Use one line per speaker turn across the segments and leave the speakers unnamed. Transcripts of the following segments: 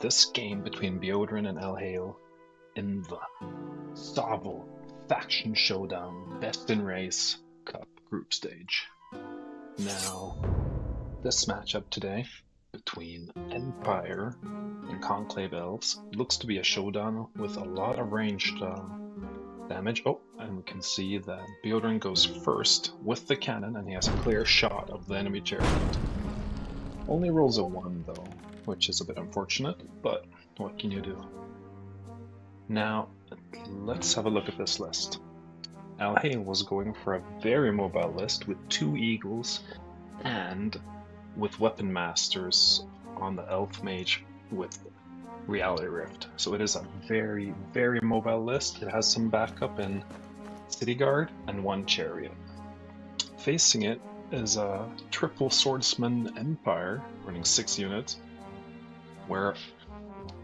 this game between Beodrin and Elhail in the SOVL Faction Showdown Best in Race Cup group stage. Now, this matchup today between Empire and Conclave Elves looks to be a showdown with a lot of ranged damage. Oh, and we can see that Beodrin goes first with the cannon, and he has a clear shot of the enemy chariot. Only rolls a 1 though, which is a bit unfortunate, but what can you do? Now, let's have a look at this list. Elhail was going for a very mobile list with 2 eagles and with weapon masters on the elf mage with Reality Rift. So it is a very, very mobile list. It has some backup in City Guard and 1 chariot. Facing it is a triple swordsman Empire running 6 units, where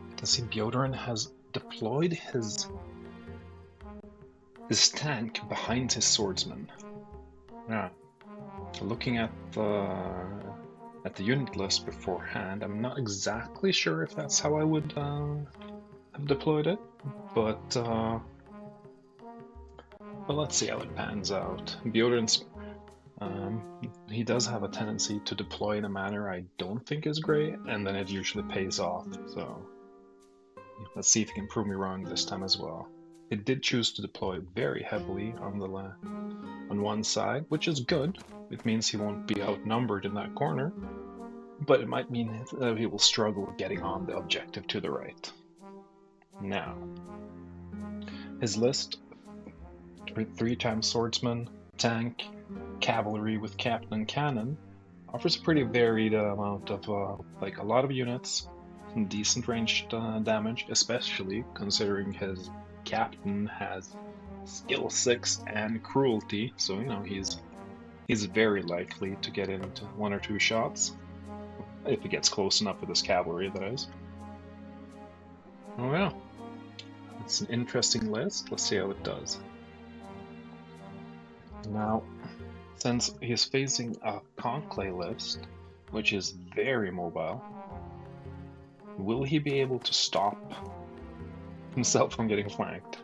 you can see Beodrin has deployed his tank behind his swordsman. Now, looking at the unit list beforehand, I'm not exactly sure if that's how I would have deployed it, but let's see how it pans out. Beodrin's he does have a tendency to deploy in a manner I don't think is great, and then it usually pays off, so let's see if he can prove me wrong this time as well. It did choose to deploy very heavily on one side, which is good. It means he won't be outnumbered in that corner, but it might mean that he will struggle getting on the objective to the right. Now, his list, 3x swordsman, tank, cavalry with captain and cannon, offers a pretty varied amount of like a lot of units, some decent ranged damage, especially considering his captain has skill 6 and cruelty, so you know he's very likely to get into 1 or 2 shots if he gets close enough with his cavalry, that is. Oh yeah, it's an interesting list. Let's see how it does. Now, since he's facing a Conclave list, which is very mobile, will he be able to stop himself from getting flanked?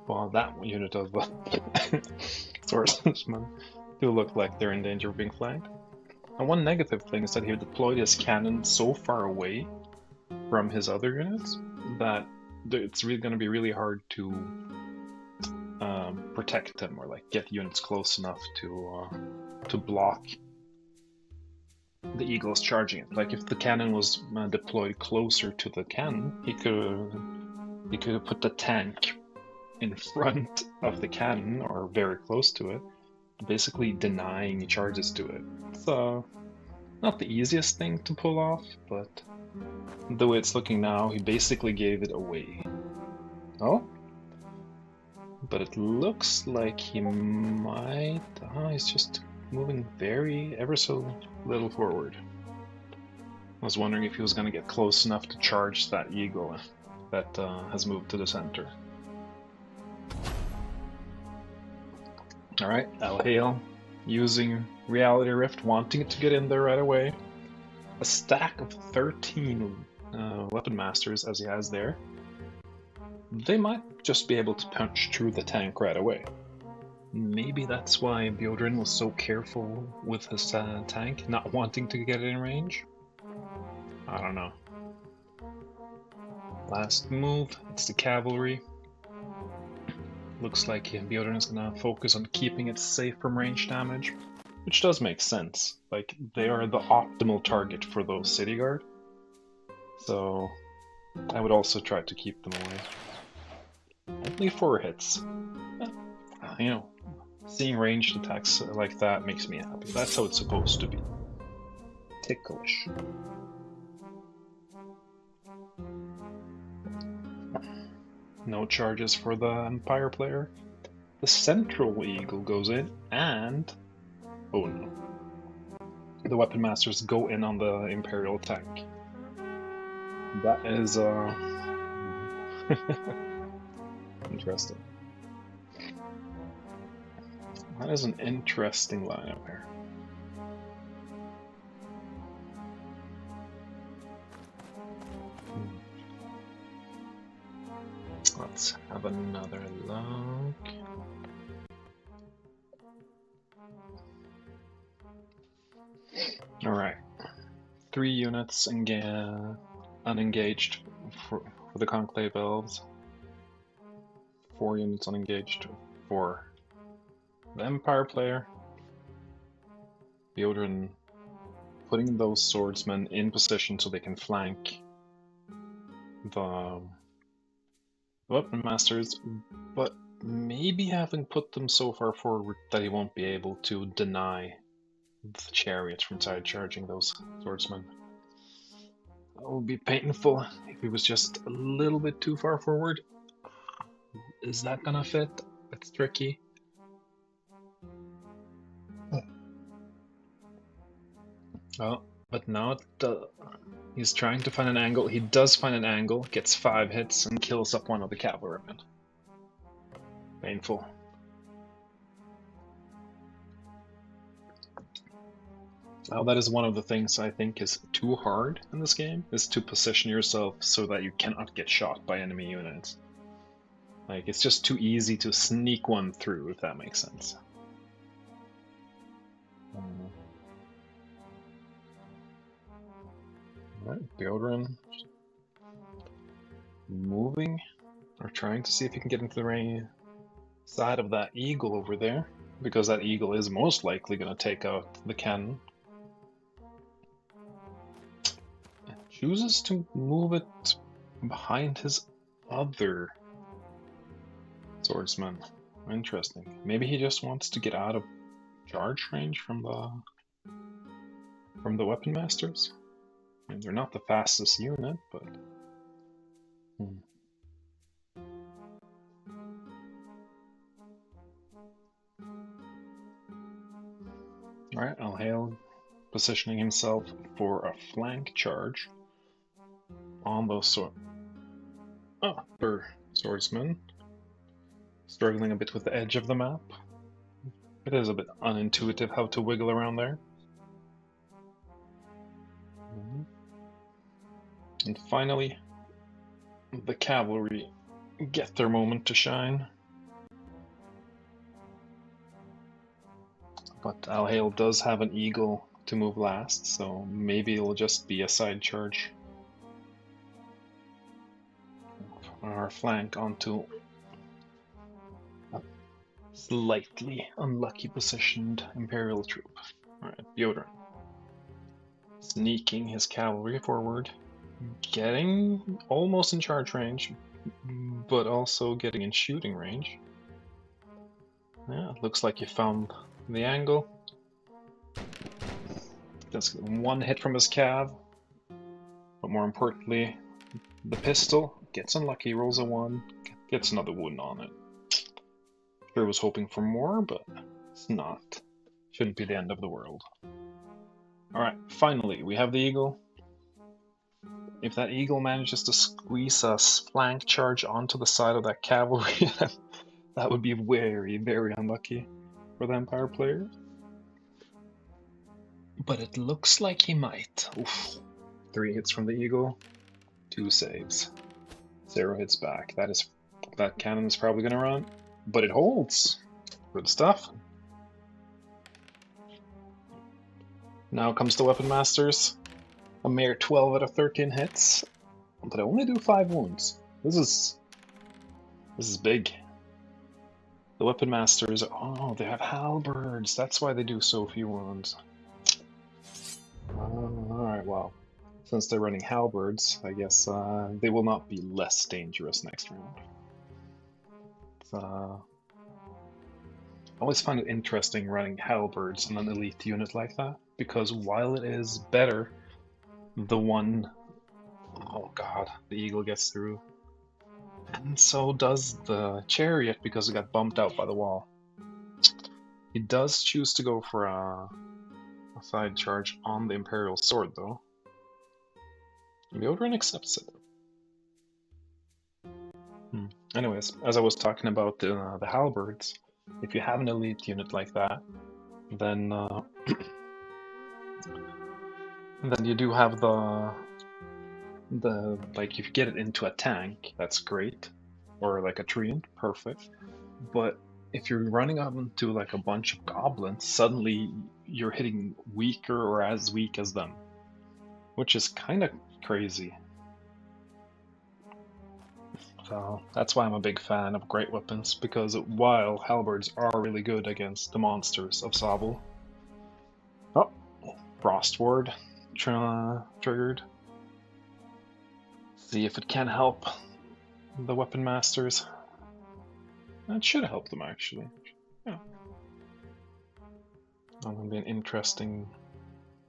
Well, that unit of swordsmen do look like they're in danger of being flanked. And one negative thing is that he deployed his cannon so far away from his other units that it's really going to be really hard to protect him or like get units close enough to block the eagles charging it. Like if the cannon was deployed closer to the cannon, he could have put the tank in front of the cannon or very close to it, basically denying charges to it. It's not the easiest thing to pull off, but the way it's looking now, he basically gave it away. Oh? But it looks like he might... he's just moving ever so little forward. I was wondering if he was going to get close enough to charge that eagle that has moved to the center. Alright, Elhail using Reality Rift, wanting it to get in there right away. A stack of 13 weapon masters as he has there. They might just be able to punch through the tank right away. Maybe that's why Beodrin was so careful with his tank, not wanting to get it in range? I don't know. Last move, it's the cavalry. Looks like Beodrin is gonna focus on keeping it safe from range damage, which does make sense. Like, they are the optimal target for those City Guard. So, I would also try to keep them away. Only 4 hits. You know, seeing ranged attacks like that makes me happy. That's how it's supposed to be. Ticklish. No charges for the Empire player. The Central Eagle goes in, and... oh no. The Weapon Masters go in on the Imperial tank. That is, interesting. That is an interesting lineup here. Let's have another look. Alright. 3 units unengaged for the Conclave Elves. 4 units unengaged for the Empire player. Beodrin putting those swordsmen in position so they can flank the Weapon Masters, but maybe having put them so far forward that he won't be able to deny the chariots from side charging those swordsmen. That would be painful if he was just a little bit too far forward. Is that gonna fit? It's tricky. Oh, but now he's trying to find an angle. He does find an angle, gets 5 hits, and kills up one of the cavalrymen. Painful. Now that is one of the things I think is too hard in this game, is to position yourself so that you cannot get shot by enemy units. Like, it's just too easy to sneak one through, if that makes sense. Alright, Beodrin moving, or trying to see if he can get into the side of that eagle over there, because that eagle is most likely going to take out the cannon. And chooses to move it behind his other swordsman. Interesting. Maybe he just wants to get out of charge range from the weapon masters. I mean, they're not the fastest unit, but Alright, Alhail positioning himself for a flank charge on those swordsmen. Struggling a bit with the edge of the map. It is a bit unintuitive how to wiggle around there. And finally, the cavalry get their moment to shine. But Alhail does have an eagle to move last, so maybe it'll just be a side charge on our flank onto a slightly unlucky positioned Imperial troop. Alright, Beodrin. Sneaking his cavalry forward, getting almost in charge range, but also getting in shooting range. Yeah, it looks like he found the angle. Does 1 hit from his cav, but more importantly, the pistol gets unlucky, rolls a 1, gets another wound on it. Sure was hoping for more, but it's not. Shouldn't be the end of the world. Alright, finally, we have the eagle. If that eagle manages to squeeze a flank charge onto the side of that cavalry, that would be very, very unlucky for the Empire player. But it looks like he might. Oof. 3 hits from the eagle, 2 saves. 0 hits back. That cannon is probably going to run, but it holds. Good stuff. Now comes the Weapon Masters. A mere 12 out of 13 hits, but I only do 5 wounds. This is big. The Weapon Masters, oh, they have halberds. That's why they do so few wounds. Alright, well, since they're running halberds, I guess they will not be less dangerous next round. I always find it interesting running halberds on an elite unit like that, because while it is better, oh god, the eagle gets through. And so does the chariot, because it got bumped out by the wall. He does choose to go for a side charge on the Imperial sword, though. Beodrin accepts it. Anyways, as I was talking about the halberds, if you have an elite unit like that, then then you do have the like, if you get it into a tank, that's great. or like a treant, perfect. But if you're running up into like a bunch of goblins, suddenly you're hitting weaker or as weak as them, which is kind of crazy. So that's why I'm a big fan of great weapons, because while halberds are really good against the monsters of SOVL. Oh, Frost Ward triggered. See if it can help the weapon masters. That should help them actually. Yeah. That would be an interesting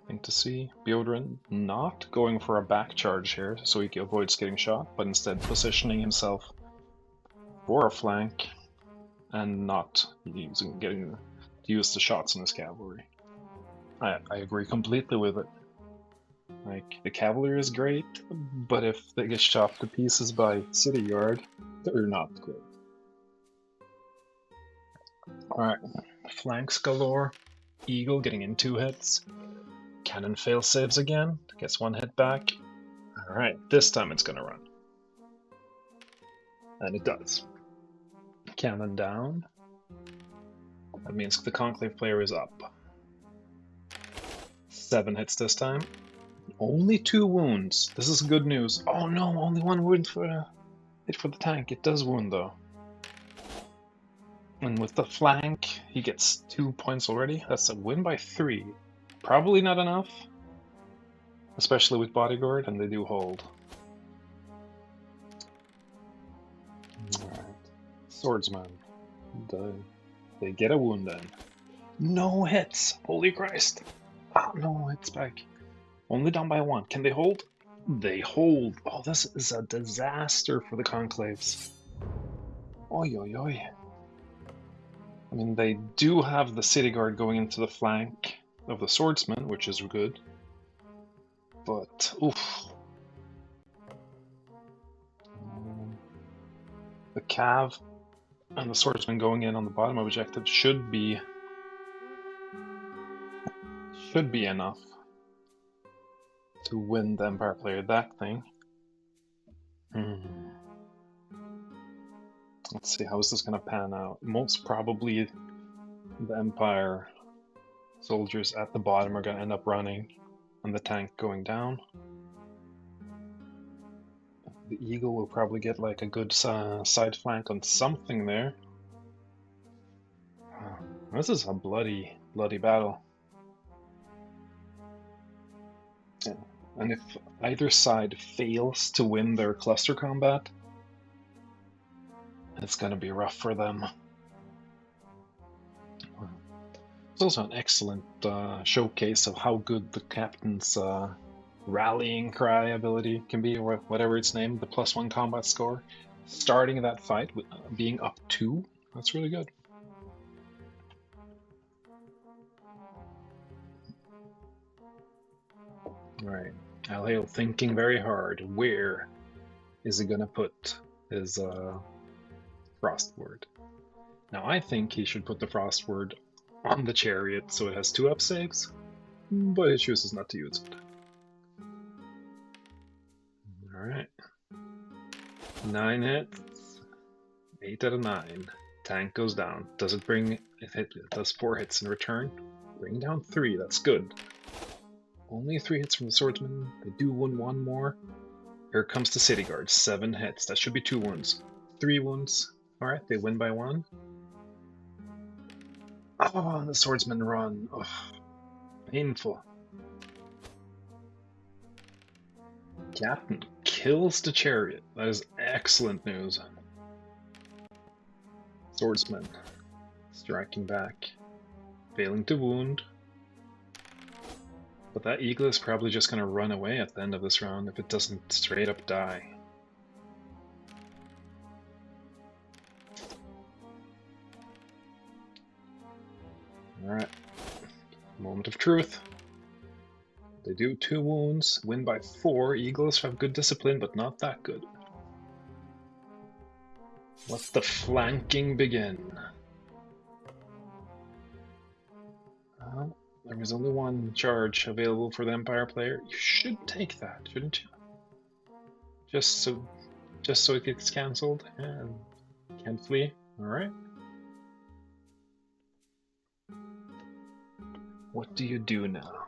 thing to see. Beodrin not going for a back charge here so he avoids getting shot, but instead positioning himself for a flank and not getting to use the shots on his cavalry. I agree completely with it. Like, the cavalry is great, but if they get shot to pieces by City Guard, they're not great. Alright, flanks galore. Eagle getting in 2 hits. Cannon fail saves again, gets 1 hit back. Alright, this time it's gonna run. And it does. Cannon down. That means the Conclave player is up. 7 hits this time. Only 2 wounds. This is good news. Oh no, only 1 wound for the tank. It does wound though. And with the flank, he gets 2 points already. That's a win by 3. Probably not enough, especially with bodyguard, and they do hold. Alright. Swordsman. They get a wound then. No hits! Holy Christ! Oh no, it's back. Only down by 1. Can they hold? They hold. Oh, this is a disaster for the Conclaves. Oi, oi, oi. I mean, they do have the City Guard going into the flank of the Swordsman, which is good. But, oof. The Cav and the Swordsman going in on the bottom objective should be enough to win the Empire player that thing. Let's see, how is this going to pan out? Most probably the Empire soldiers at the bottom are going to end up running, and the tank going down. The Eagle will probably get like a good side flank on something there. This is a bloody battle. Yeah. And if either side fails to win their cluster combat, it's going to be rough for them. It's also an excellent showcase of how good the captain's rallying cry ability can be, or whatever it's named, the +1 combat score. Starting that fight with being up 2, that's really good. Alright, Alhail thinking very hard. Where is he gonna put his Frost Ward? Now I think he should put the Frost Ward on the chariot so it has 2 up saves, but he chooses not to use it. Alright. 9 hits. 8 out of 9. Tank goes down. Does it bring... It does 4 hits in return. Bring down 3, that's good. Only 3 hits from the Swordsman. They do win 1 more. Here comes the City Guard. 7 hits. That should be 2 wounds. 3 wounds. Alright, they win by 1. Oh, the Swordsman run. Ugh. Painful. Captain kills the chariot. That is excellent news. Swordsman striking back. Failing to wound. But that eagle is probably just going to run away at the end of this round if it doesn't straight up die. Alright. Moment of truth. They do 2 wounds, win by 4. Eagles have good discipline, but not that good. Let the flanking begin. There was only 1 charge available for the Empire player. You should take that, shouldn't you? Just so just so it gets cancelled and can't flee. Alright. What do you do now?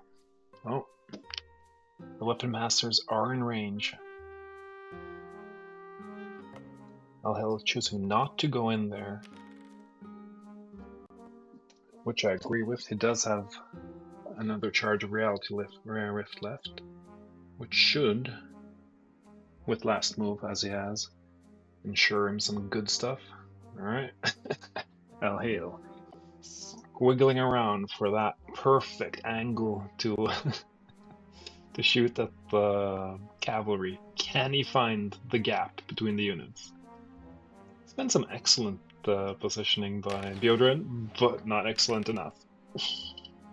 Oh, the weapon masters are in range. Alhel choosing not to go in there, which I agree with. He does have another charge of reality rift left, which should, with last move as he has, ensure him some good stuff. Alright. Alhel wiggling around for that perfect angle to to shoot at the cavalry. Can he find the gap between the units? It's been some excellent positioning by Beodrin, but not excellent enough.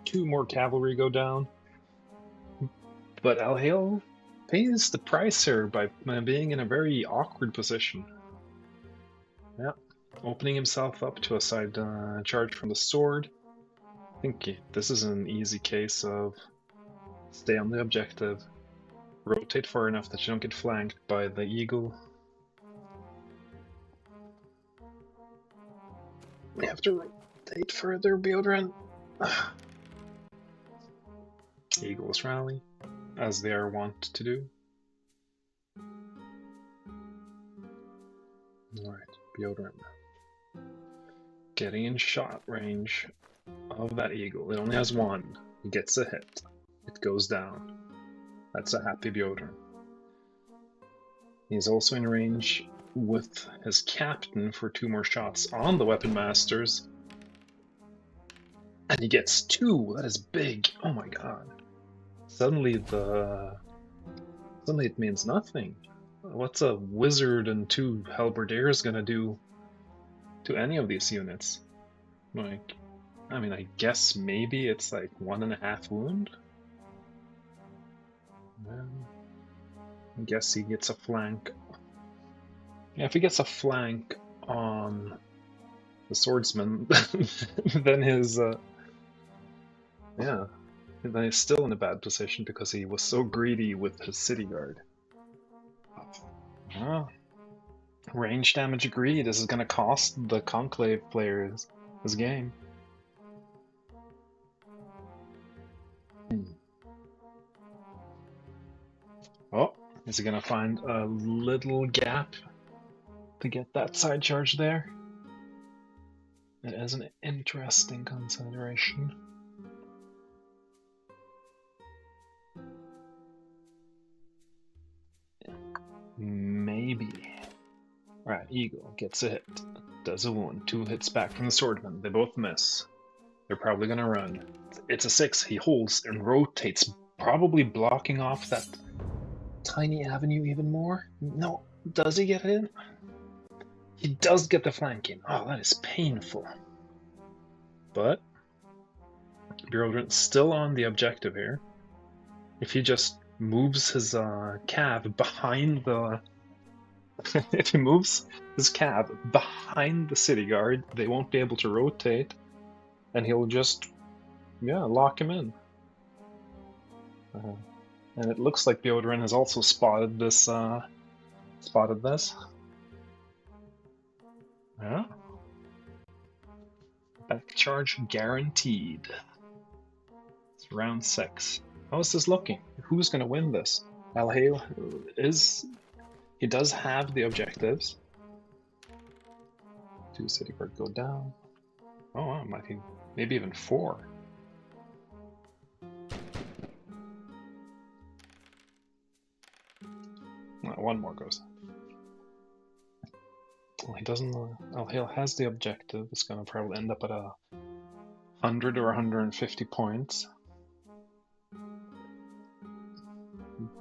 2 more cavalry go down. But Alhel pays the price here by being in a very awkward position. Yeah, opening himself up to a side charge from the sword. I think this is an easy case of stay on the objective, rotate far enough that you don't get flanked by the eagle. We have to rotate further, Beodrin. Eagles rally, as they are wont to do. Alright, Beodrin. Getting in shot range of that eagle. It only has 1. He gets a hit. It goes down. That's a happy Beodrin. He's also in range with his captain for 2 more shots on the weapon masters. And he gets 2. That is big. Oh my god. Suddenly it means nothing. What's a wizard and 2 halberdiers gonna do to any of these units? Like, I mean, I guess maybe it's like 1.5 wound? I guess he gets a flank. Yeah, if he gets a flank on the swordsman, then his yeah, then he's still in a bad position because he was so greedy with his city guard. Range damage agreed. This is gonna cost the Conclave players this game. Oh, is he gonna find a little gap to get that side charge there? It is an interesting consideration. Maybe. Right, Eagle gets a hit. Does a wound. 2 hits back from the swordman. They both miss. They're probably gonna run. It's a 6. He holds and rotates, probably blocking off that tiny avenue even more. No, does he get it in? He does get the flank in. Oh, that is painful. But Beodrin's still on the objective here. If he just moves his cav behind the... if he moves his cav behind the city guard, they won't be able to rotate, and he'll just, yeah, lock him in. And it looks like Beodrin has also spotted this. Yeah. Back charge guaranteed. It's round 6. How is this looking? Who's going to win this? Alhel is... He does have the objectives. 2 city guard go down. Oh, wow, maybe even 4. No, 1 more goes. Well, he doesn't. Alhel has the objective. It's going to probably end up at 100 or 150 points.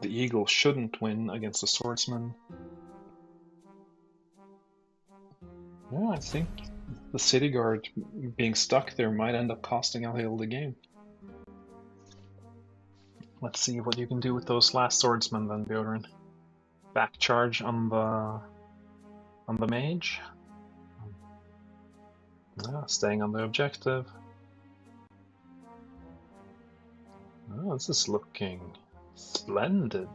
The eagle shouldn't win against the swordsman. Yeah, I think the city guard being stuck there might end up costing Alhel the game. Let's see what you can do with those last swordsmen then, Beodrin. Back charge on the mage. Yeah, staying on the objective. Oh, this is looking splendid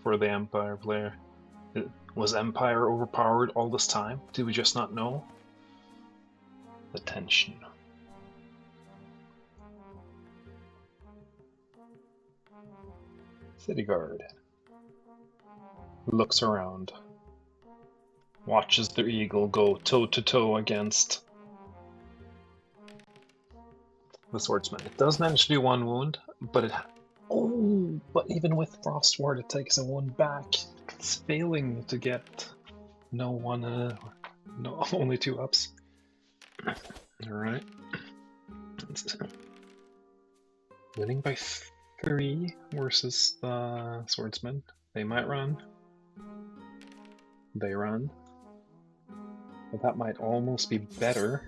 for the Empire player. Was Empire overpowered all this time? Did we just not know? The tension. City guard. Looks around. Watches their eagle go toe to toe against the swordsman. It does manage to do 1 wound, but it... Oh, but even with Frost Ward it takes a 1 back. It's failing to get no only 2 ups. Alright. Winning by 3 versus the swordsman. They might run. They run. But that might almost be better.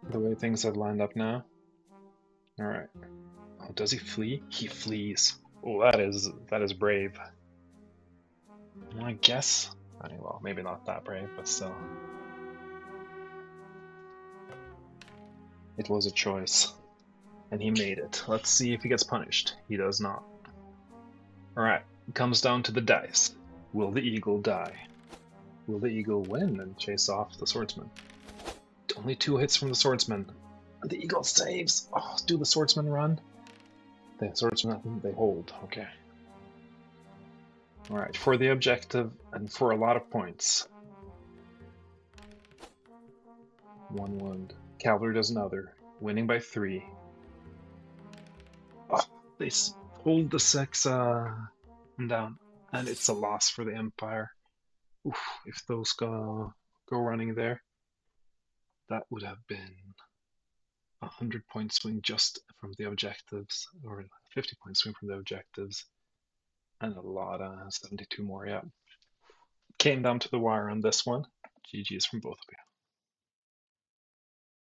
The way things have lined up now. Alright. Oh, does he flee? He flees. Oh, that is brave. I guess. Well, maybe not that brave, but still. It was a choice. And he made it. Let's see if he gets punished. He does not. Alright, it comes down to the dice. Will the eagle die? Will the eagle win and chase off the swordsman? Only 2 hits from the swordsman. The eagle saves! Oh, do the swordsman run? The swordsman, they hold. Okay. Alright, for the objective and for a lot of points. 1 wound. Cavalry does another. Winning by 3. Oh, they hold the 6 down. And it's a loss for the Empire. Oof, if those go running there, that would have been a 100-point swing just from the objectives, or a 50-point swing from the objectives, and a lot of 72 more, yeah. Came down to the wire on this one. GG's from both of you.